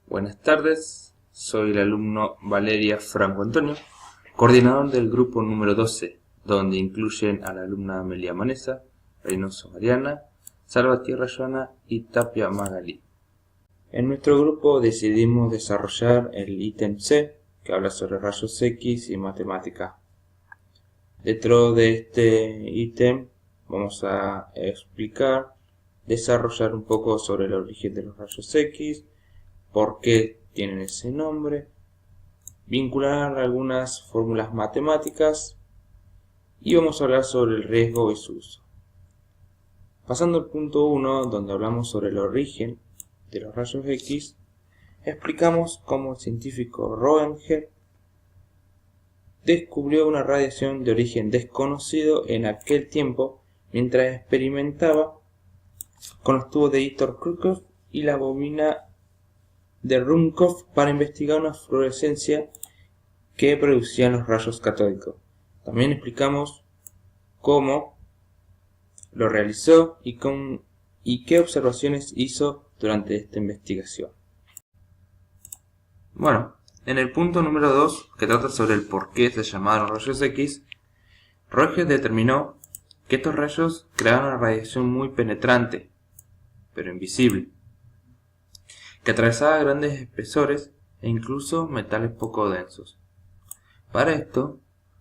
Buenas tardes, soy el alumno Valeria Franco Antonio, coordinador del grupo número 12, donde incluyen a la alumna Amelia Manesa, Reynoso Mariana, Salvatierra Joana y Tapia Magali. En nuestro grupo decidimos desarrollar el ítem C, que habla sobre rayos X y matemática. Dentro de este ítem vamos a desarrollar un poco sobre el origen de los rayos X, por qué tienen ese nombre, vincular algunas fórmulas matemáticas y vamos a hablar sobre el riesgo y su uso. Pasando al punto 1, donde hablamos sobre el origen de los rayos X, explicamos cómo el científico Röntgen descubrió una radiación de origen desconocido en aquel tiempo mientras experimentaba con los tubos de Hittor-Krukov y la bobina de Ruhmkorff para investigar una fluorescencia que producían los rayos catódicos. También explicamos cómo lo realizó y qué observaciones hizo durante esta investigación. Bueno, en el punto número 2, que trata sobre el por qué se llamaron rayos X, Röntgen determinó que estos rayos creaban una radiación muy penetrante, pero invisible, que atravesaba grandes espesores e incluso metales poco densos. Para esto,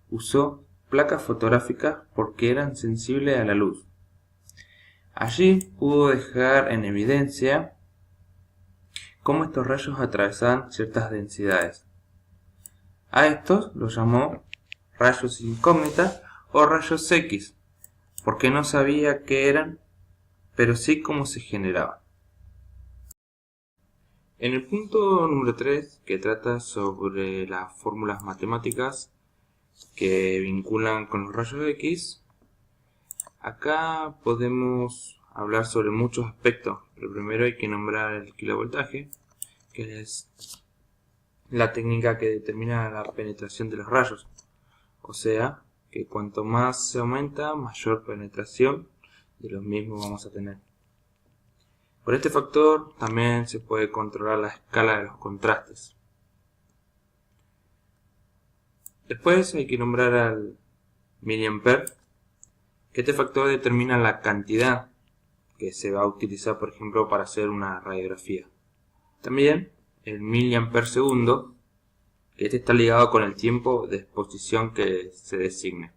usó placas fotográficas porque eran sensibles a la luz. Allí pudo dejar en evidencia cómo estos rayos atravesaban ciertas densidades. A estos los llamó rayos incógnitas o rayos X, porque no sabía qué eran, pero sí cómo se generaban. En el punto número 3, que trata sobre las fórmulas matemáticas que vinculan con los rayos X, acá podemos hablar sobre muchos aspectos. Pero primero hay que nombrar el kilovoltaje, que es la técnica que determina la penetración de los rayos. O sea, que cuanto más se aumenta, mayor penetración de los mismos vamos a tener. Por este factor también se puede controlar la escala de los contrastes. Después hay que nombrar al miliampere, que este factor determina la cantidad que se va a utilizar, por ejemplo, para hacer una radiografía. También el miliampere segundo, que este está ligado con el tiempo de exposición que se designe.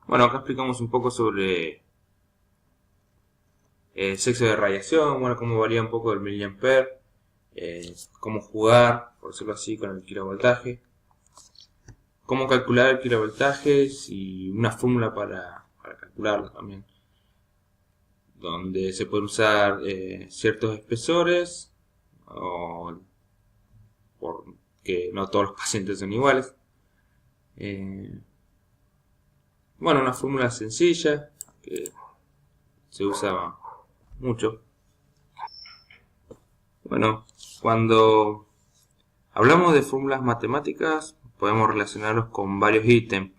Bueno, acá explicamos un poco sobre el sexo de radiación, bueno, cómo varía un poco el miliampere, cómo jugar, por decirlo así, con el kilovoltaje, cómo calcular el kilovoltaje y una fórmula para calcularlo también, donde se pueden usar ciertos espesores, porque no todos los pacientes son iguales. Bueno, una fórmula sencilla que se usa mucho. Bueno, cuando hablamos de fórmulas matemáticas podemos relacionarlos con varios ítems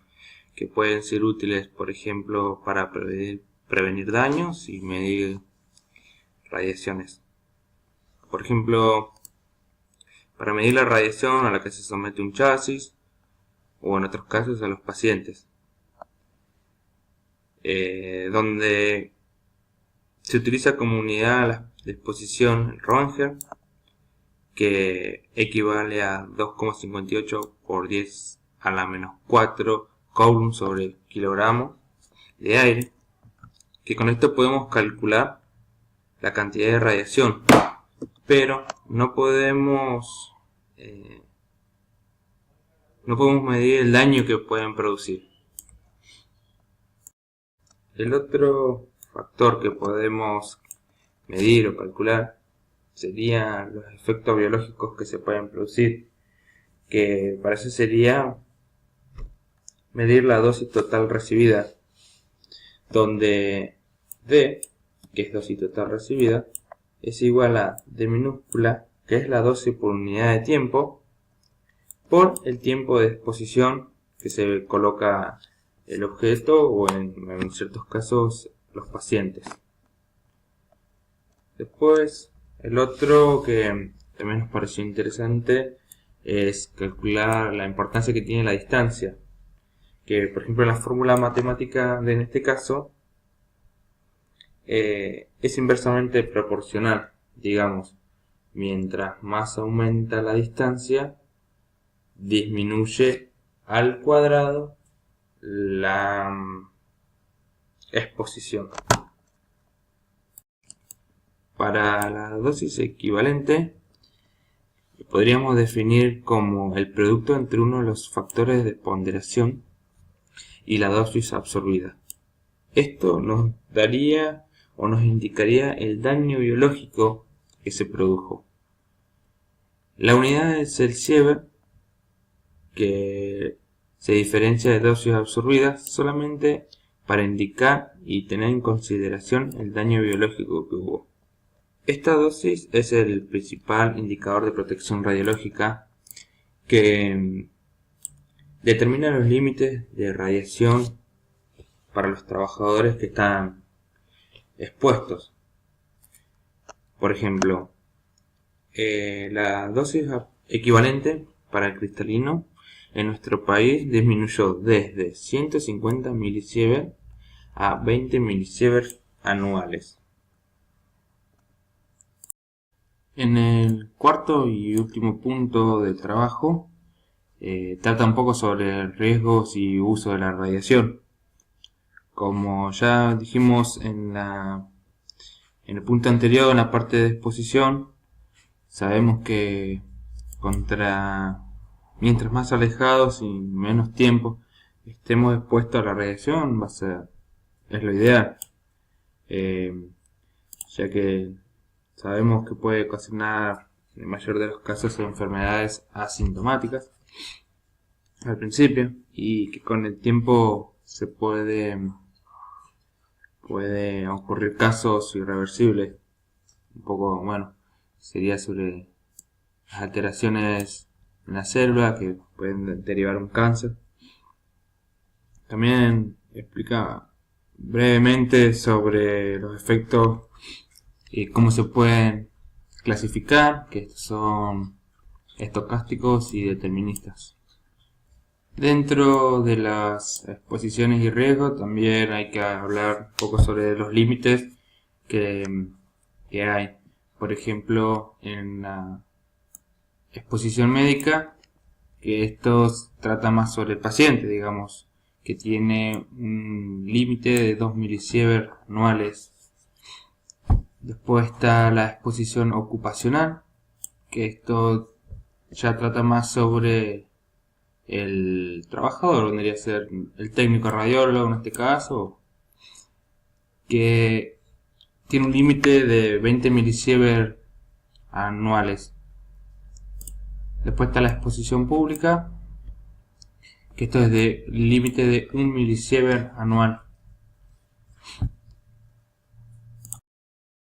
que pueden ser útiles, por ejemplo, para prevenir daños y medir radiaciones. Por ejemplo, para medir la radiación a la que se somete un chasis, o en otros casos a los pacientes, donde se utiliza como unidad la exposición el Röntgen, que equivale a 2,58 por 10 a la menos 4 coulomb sobre kilogramo de aire, que con esto podemos calcular la cantidad de radiación, pero no podemos medir el daño que pueden producir. El otro factor que podemos medir o calcular serían los efectos biológicos que se pueden producir, que para eso sería medir la dosis total recibida, donde D, que es dosis total recibida, es igual a D minúscula, que es la dosis por unidad de tiempo, por el tiempo de exposición que se coloca el objeto o en ciertos casos los pacientes. Después El otro que también nos pareció interesante es calcular la importancia que tiene la distancia. Que por ejemplo en la fórmula matemática en este caso es inversamente proporcional, digamos. Mientras más aumenta la distancia, disminuye al cuadrado la exposición. Para la dosis equivalente, podríamos definir como el producto entre uno de los factores de ponderación y la dosis absorbida. Esto nos daría o nos indicaría el daño biológico que se produjo. La unidad es el Sievert, que se diferencia de dosis absorbidas solamente para indicar y tener en consideración el daño biológico que hubo. Esta dosis es el principal indicador de protección radiológica que determina los límites de radiación para los trabajadores que están expuestos. Por ejemplo, la dosis equivalente para el cristalino en nuestro país disminuyó desde 150 milisievert a 20 milisievert anuales. En el cuarto y último punto del trabajo, trata un poco sobre riesgos y uso de la radiación. Como ya dijimos en el punto anterior, en la parte de exposición, sabemos que mientras más alejados y menos tiempo estemos expuestos a la radiación, es lo ideal, ya que sabemos que puede ocasionar, en el mayor de los casos, enfermedades asintomáticas al principio y que con el tiempo se puede ocurrir casos irreversibles. Un poco, sería sobre las alteraciones en la célula que pueden derivar un cáncer. También explica brevemente sobre los efectos y cómo se pueden clasificar, que son estocásticos y deterministas. Dentro de las exposiciones y riesgos también hay que hablar un poco sobre los límites que hay. Por ejemplo, en la exposición médica, que esto trata más sobre el paciente, digamos, que tiene un límite de 2 milisievert anuales. Después está la exposición ocupacional, que esto ya trata más sobre el trabajador, vendría a ser el técnico radiólogo en este caso, que tiene un límite de 20 milisievert anuales. Después está la exposición pública, que esto es de límite de 1 milisievert anual.